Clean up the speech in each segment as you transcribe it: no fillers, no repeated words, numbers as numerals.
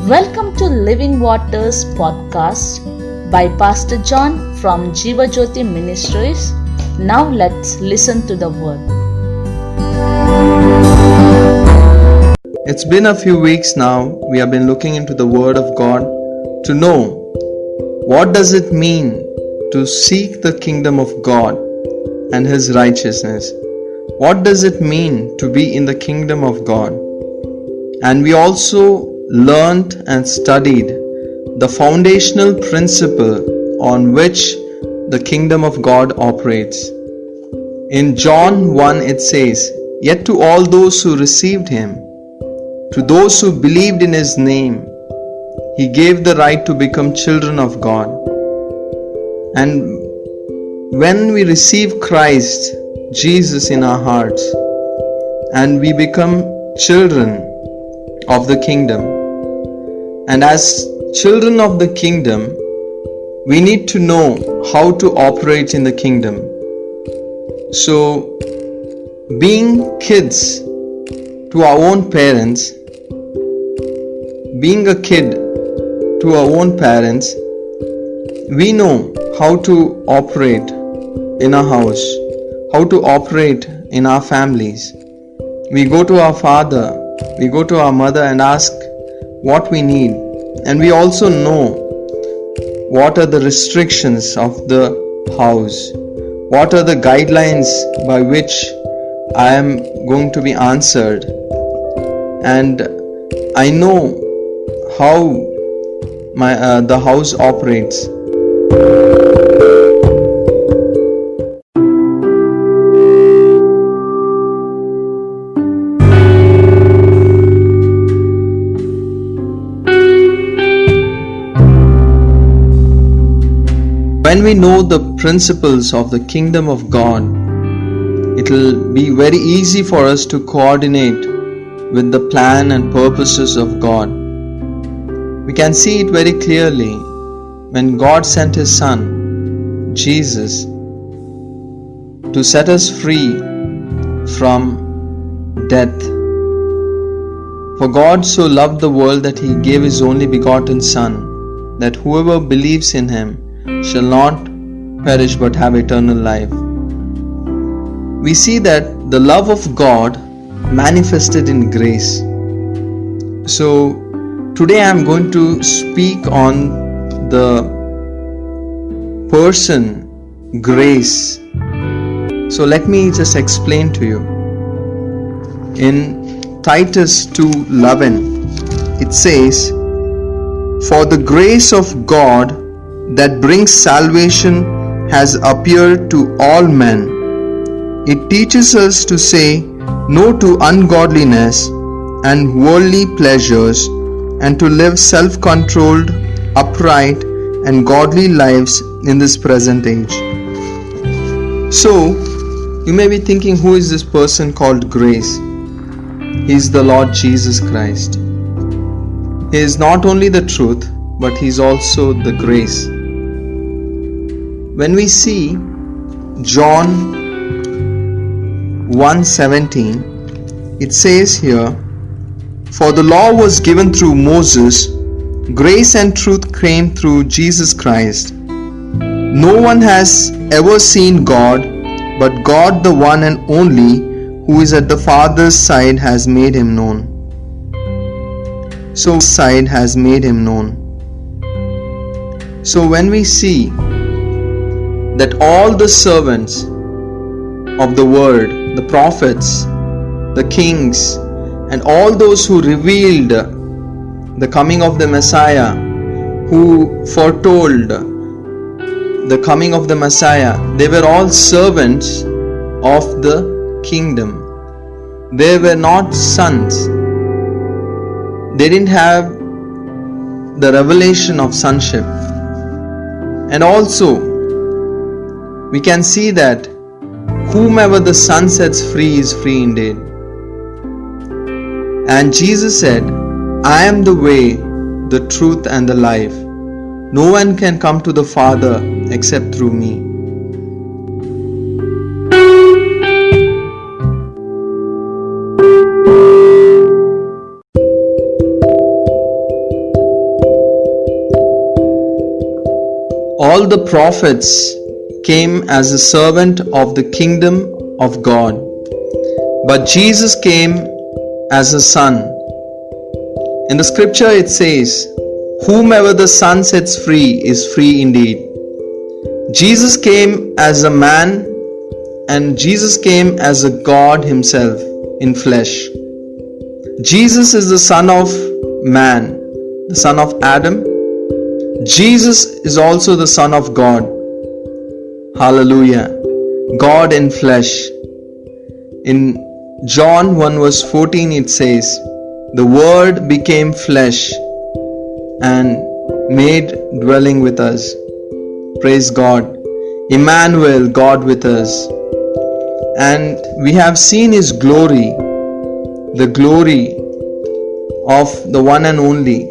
Welcome to Living Waters podcast by Pastor John from Jiva Jyoti Ministries. Now let's listen to the word. It's been a few weeks now. We have been looking into the Word of God to know what does it mean to seek the kingdom of God and His righteousness. What does it mean to be in the kingdom of God? And we also learned and studied the foundational principle on which the kingdom of God operates. In John 1 it says, "Yet to all those who received Him, to those who believed in His name, He gave the right to become children of God." And when we receive Christ Jesus in our hearts and we become children of the kingdom, and as children of the kingdom, we need to know how to operate in the kingdom. So, being kids to our own parents, being a kid to our own parents, we know how to operate in our house, how to operate in our families. We go to our father, we go to our mother and ask what we need, and we also know what are the restrictions of the house, what are the guidelines by which I am going to be answered, and I know how the house operates. When we know the principles of the kingdom of God, it will be very easy for us to coordinate with the plan and purposes of God. We can see it very clearly when God sent His Son, Jesus, to set us free from death. For God so loved the world that He gave His only begotten Son, that whoever believes in Him shall not perish but have eternal life. We see that the love of God manifested in grace. So today I am going to speak on the person grace. So let me just explain to you. In Titus 2:11 it says, "For the grace of God that brings salvation has appeared to all men. It teaches us to say no to ungodliness and worldly pleasures, and to live self-controlled, upright, and godly lives in this present age." So, you may be thinking, who is this person called grace? He is the Lord Jesus Christ. He is not only the truth, but He is also the grace. When we see John 1:17, it says here, "For the law was given through Moses, grace and truth came through Jesus Christ. No one has ever seen God, but God, the one and only, who is at the Father's side, has made Him known." So, side has made Him known. So when we see that all the servants of the word, the prophets, the kings, and all those who revealed the coming of the Messiah, who foretold the coming of the Messiah, they were all servants of the kingdom. They were not sons. They didn't have the revelation of sonship. And also, we can see that whomever the Son sets free is free indeed. And Jesus said, "I am the way, the truth, and the life. No one can come to the Father except through me." all the prophets came as a servant of the kingdom of God, but Jesus came as a son. In the scripture it says, whomever the Son sets free is free indeed. Jesus came as a man, and Jesus came as a God himself in flesh. Jesus is the Son of man, the son of Adam. Jesus is also the Son of God. Hallelujah. God in flesh. In John 1 verse 14 it says, the Word became flesh and made dwelling with us. Praise God. Emmanuel, God with us. And we have seen His glory, the glory of the one and only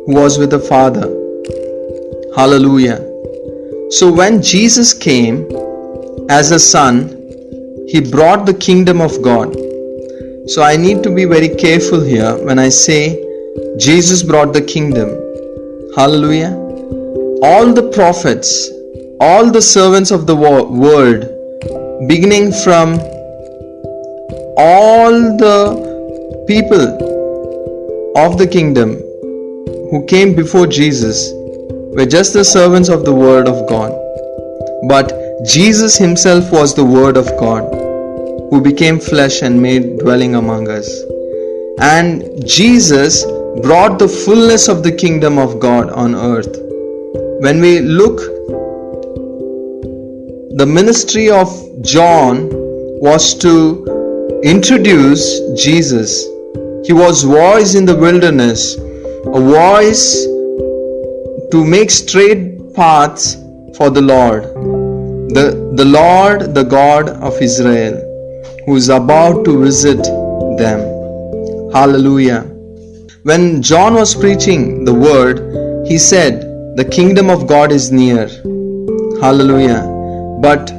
who was with the Father. Hallelujah. So when Jesus came as a son, He brought the kingdom of God. So I need to be very careful here when I say Jesus brought the kingdom. Hallelujah. All the prophets, all the servants of the world, beginning from all the people of the kingdom who came before Jesus, were just the servants of the Word of God. But Jesus Himself was the Word of God, who became flesh and made dwelling among us. And Jesus brought the fullness of the kingdom of God on earth. When we look, the ministry of John was to introduce Jesus. He was voice in the wilderness, a voice to make straight paths for the Lord. The Lord, the God of Israel, who is about to visit them. Hallelujah. When John was preaching the word, he said, the kingdom of God is near. Hallelujah. But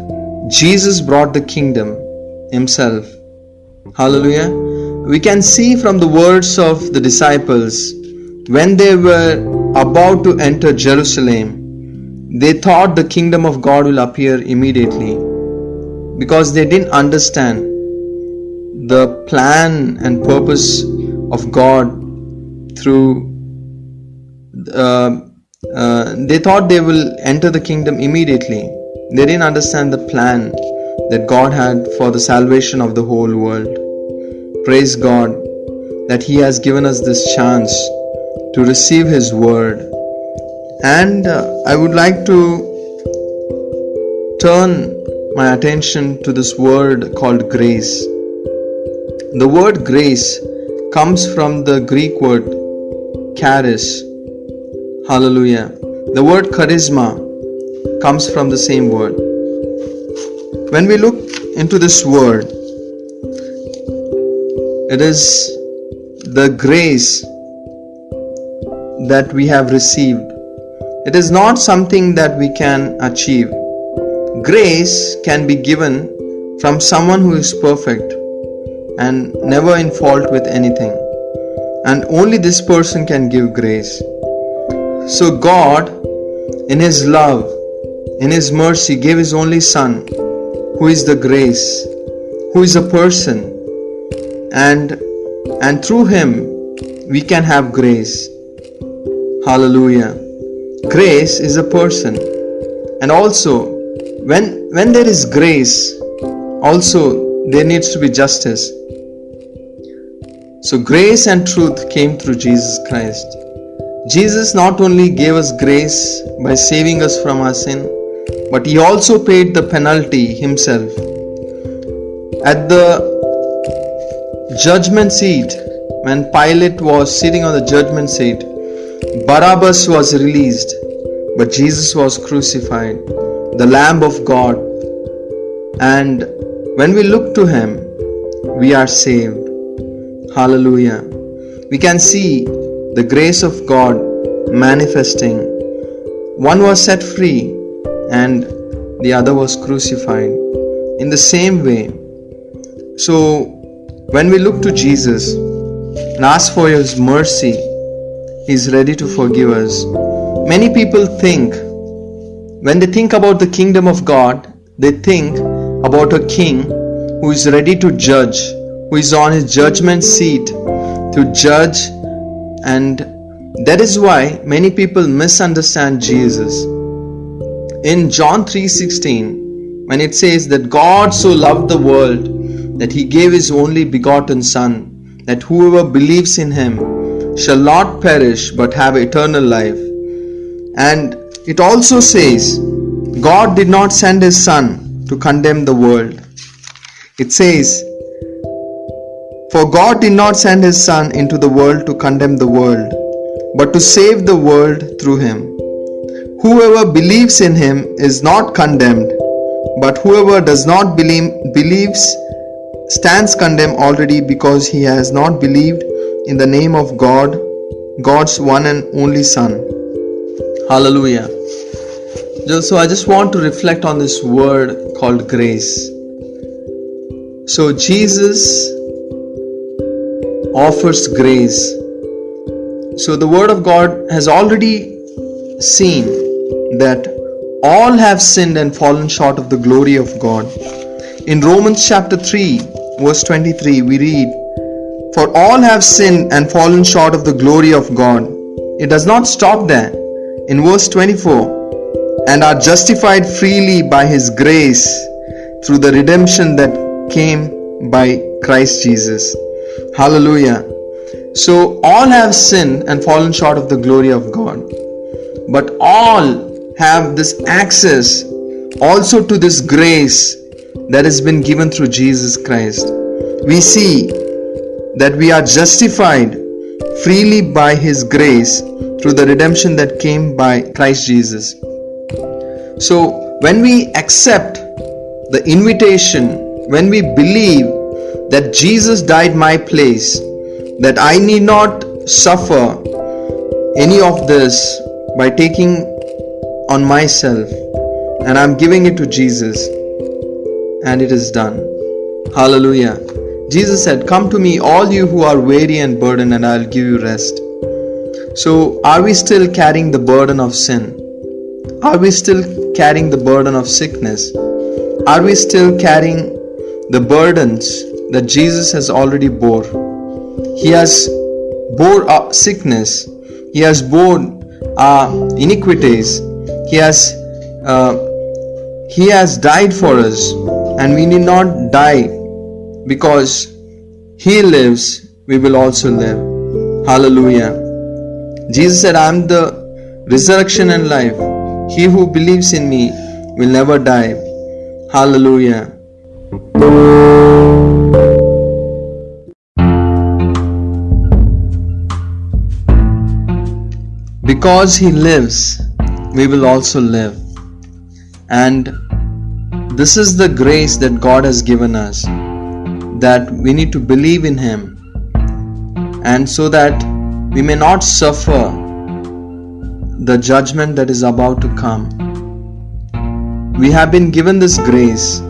Jesus brought the kingdom Himself. Hallelujah. We can see from the words of the disciples, when they were about to enter Jerusalem, they thought the kingdom of God will appear immediately, because they didn't understand the plan and purpose of God through they thought they will enter the kingdom immediately. They didn't understand the plan that God had for the salvation of the whole world. Praise God that He has given us this chance to receive His word. And I would like to turn my attention to this word called grace. The word grace comes from the Greek word charis. Hallelujah. The word charisma comes from the same word. When we look into this word, it is the grace that we have received. It is not something that we can achieve. Grace can be given from someone who is perfect and never in fault with anything. And only this person can give grace. So God, in His love, in His mercy, gave His only Son, who is the grace, who is a person, and through Him we can have grace. Hallelujah. Grace is a person, and also when there is grace, also there needs to be justice. So grace and truth came through Jesus Christ. Jesus not only gave us grace by saving us from our sin, but He also paid the penalty Himself. At the judgment seat, when Pilate was sitting on the judgment seat, Barabbas was released, but Jesus was crucified, the Lamb of God. And when we look to Him, we are saved. Hallelujah. We can see the grace of God manifesting. One was set free and the other was crucified. In the same way, so when we look to Jesus and ask for His mercy, He is ready to forgive us. Many people think when they think about the kingdom of God, they think about a king who is ready to judge, who is on his judgment seat to judge, and that is why many people misunderstand Jesus. In John 3:16, when it says that God so loved the world that he gave his only begotten Son, that whoever believes in him shall not perish but have eternal life. And it also says, God did not send his Son to condemn the world. It says, for God did not send his Son into the world to condemn the world, but to save the world through him. Whoever believes in him is not condemned, but whoever does not believes stands condemned already, because he has not believed in the name of God, God's one and only Son. Hallelujah. So I just want to reflect on this word called grace. So Jesus offers grace. So the word of God has already seen that all have sinned and fallen short of the glory of God. In Romans chapter 3 verse 23 we read, for all have sinned and fallen short of the glory of God. It does not stop there. In verse 24, and are justified freely by his grace through the redemption that came by Christ Jesus. Hallelujah. So all have sinned and fallen short of the glory of God, but all have this access also to this grace that has been given through Jesus Christ. We see that we are justified freely by his grace through the redemption that came by Christ Jesus. So when we accept the invitation, when we believe that Jesus died my place, that I need not suffer any of this by taking on myself, and I'm giving it to Jesus, and it is done. Hallelujah. Jesus said, come to me all you who are weary and burdened, and I'll give you rest. So are we still carrying the burden of sin? Are we still carrying the burden of sickness? Are we still carrying the burdens that Jesus has already bore? He has bore our sickness. He has borne our iniquities. He has died for us, and we need not die, because he lives, we will also live. Hallelujah. Jesus said, I am the resurrection and life. He who believes in me will never die. Hallelujah. Because he lives, we will also live. And this is the grace that God has given us, that we need to believe in him, and so that we may not suffer the judgment that is about to come. We have been given this grace,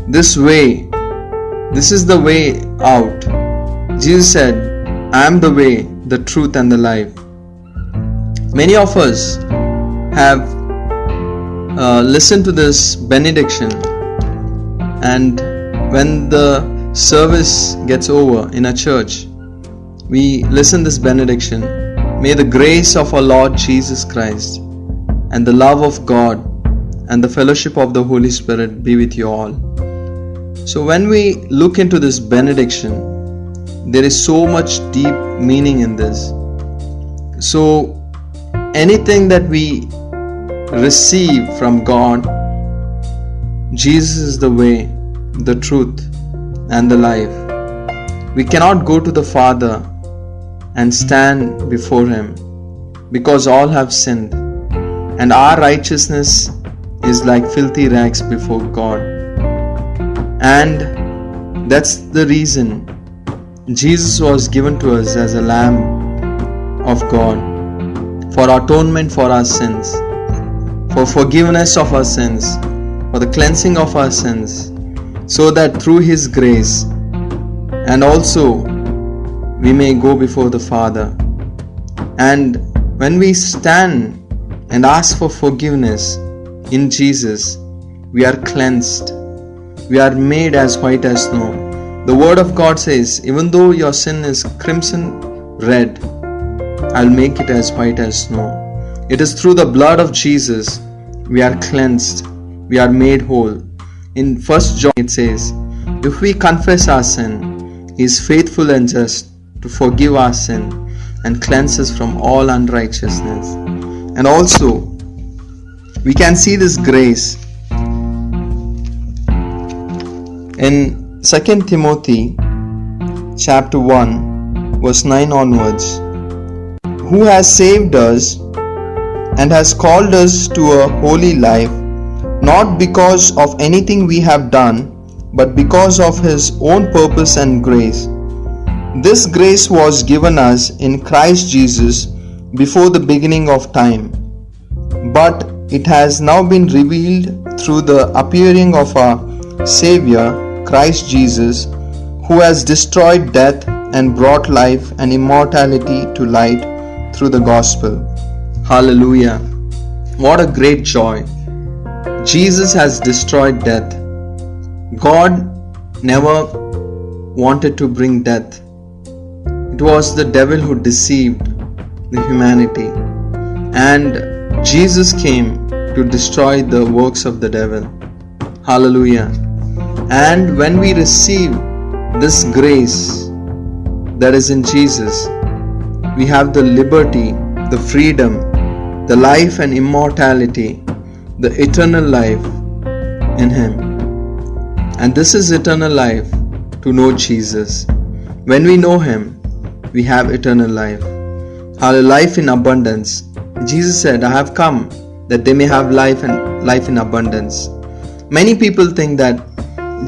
this way. This is the way out. Jesus said, I am the way, the truth, and the life. Many of us have listened to this benediction, and when the service gets over in a church, we listen this benediction. May the grace of our Lord Jesus Christ and the love of God and the fellowship of the Holy Spirit be with you all. So when we look into this benediction, there is so much deep meaning in this. So anything that we receive from God, Jesus is the way, the truth, and the life. We cannot go to the Father and stand before him, because all have sinned, and our righteousness is like filthy rags before God. And that's the reason Jesus was given to us as a Lamb of God, for atonement for our sins, for forgiveness of our sins, for the cleansing of our sins, so that through his grace and also we may go before the Father. And when we stand and ask for forgiveness, in Jesus, we are cleansed. We are made as white as snow. The word of God says, even though your sin is crimson red, I'll make it as white as snow. It is through the blood of Jesus we are cleansed. We are made whole. In 1 John it says, if we confess our sin, He is faithful and just to forgive our sin and cleanse us from all unrighteousness. And also, we can see this grace in 2 Timothy chapter 1 verse 9 onwards. Who has saved us and has called us to a holy life, not because of anything we have done, but because of His own purpose and grace. This grace was given us in Christ Jesus before the beginning of time, but it has now been revealed through the appearing of our Savior, Christ Jesus, who has destroyed death and brought life and immortality to light through the gospel. Hallelujah! What a great joy! Jesus has destroyed death. God never wanted to bring death. It was the devil who deceived the humanity, and Jesus came to destroy the works of the devil. Hallelujah! And when we receive this grace that is in Jesus, we have the liberty, the freedom, the life and immortality, the eternal life in Him. And this is eternal life, to know Jesus. When we know Him, we have eternal life. Life in abundance. Jesus said, I have come that they may have life and life in abundance. Many people think that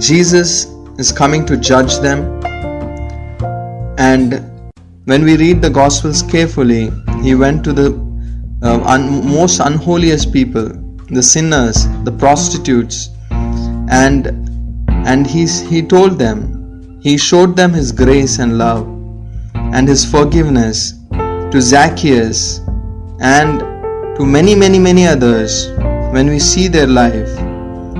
Jesus is coming to judge them. And when we read the Gospels carefully, He went to the most unholiest people, the sinners, the prostitutes, and he told them, He showed them His grace and love and His forgiveness to Zacchaeus and to many others. When we see their life,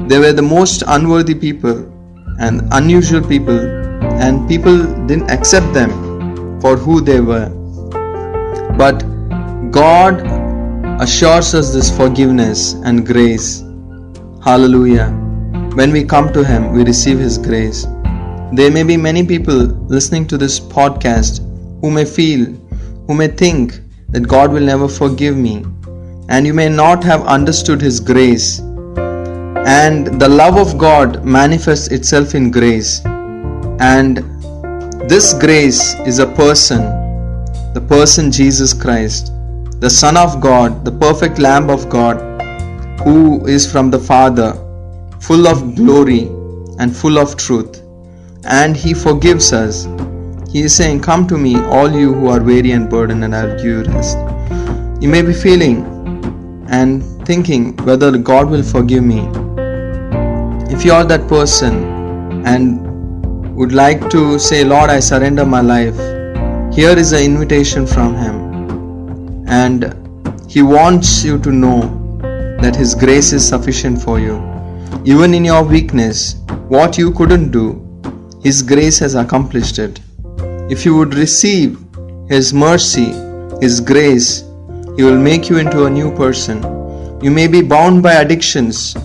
they were the most unworthy people and unusual people, and people didn't accept them for who they were. But God assures us this forgiveness and grace. Hallelujah! When we come to Him, we receive His grace. There may be many people listening to this podcast who may think that God will never forgive me, and you may not have understood His grace. And the love of God manifests itself in grace, and this grace is a person, the person Jesus Christ, the Son of God, the perfect Lamb of God, who is from the Father, full of glory and full of truth. And He forgives us. He is saying, come to me, all you who are weary and burdened, and I'll give you rest. You may be feeling and thinking whether God will forgive me. If you are that person and would like to say, Lord, I surrender my life, here is an invitation from Him. And He wants you to know that His grace is sufficient for you. Even in your weakness, what you couldn't do, His grace has accomplished it. If you would receive His mercy, His grace, He will make you into a new person. You may be bound by addictions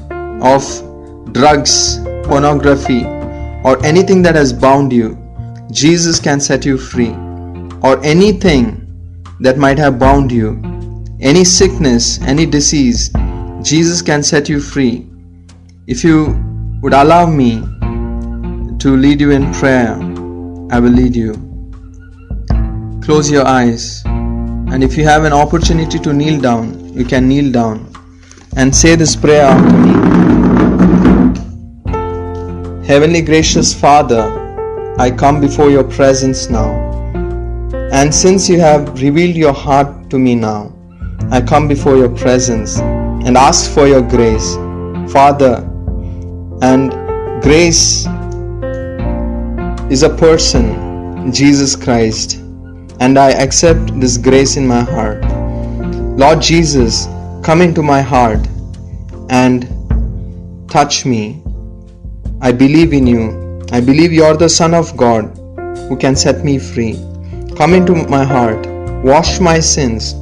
of drugs, pornography, or anything that has bound you. Jesus can set you free. Or anything that might have bound you, any sickness, any disease, Jesus can set you free. If you would allow me to lead you in prayer, I will lead you. Close your eyes, and if you have an opportunity to kneel down, you can kneel down and say this prayer after me. Heavenly gracious Father, I come before your presence now, and since you have revealed your heart to me now, I come before your presence and ask for your grace, Father. And grace is a person, Jesus Christ, and I accept this grace in my heart. Lord Jesus, come into my heart and touch me. I believe in you. I believe you are the Son of God who can set me free. Come into my heart, wash my sins,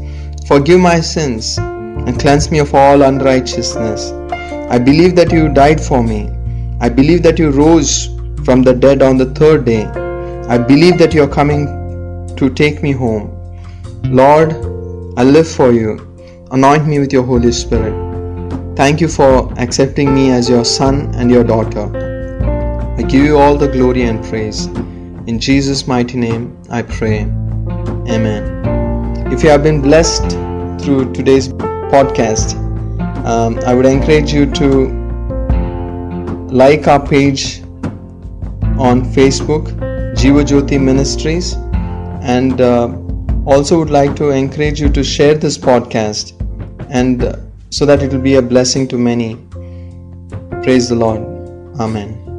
forgive my sins, and cleanse me of all unrighteousness. I believe that you died for me. I believe that you rose from the dead on the third day. I believe that you are coming to take me home. Lord, I live for you. Anoint me with your Holy Spirit. Thank you for accepting me as your son and your daughter. I give you all the glory and praise. In Jesus' mighty name, I pray. Amen. If you have been blessed through today's podcast, I would encourage you to like our page on Facebook, Jiva Jyoti Ministries, and also would like to encourage you to share this podcast, and so that it will be a blessing to many. Praise the Lord. Amen.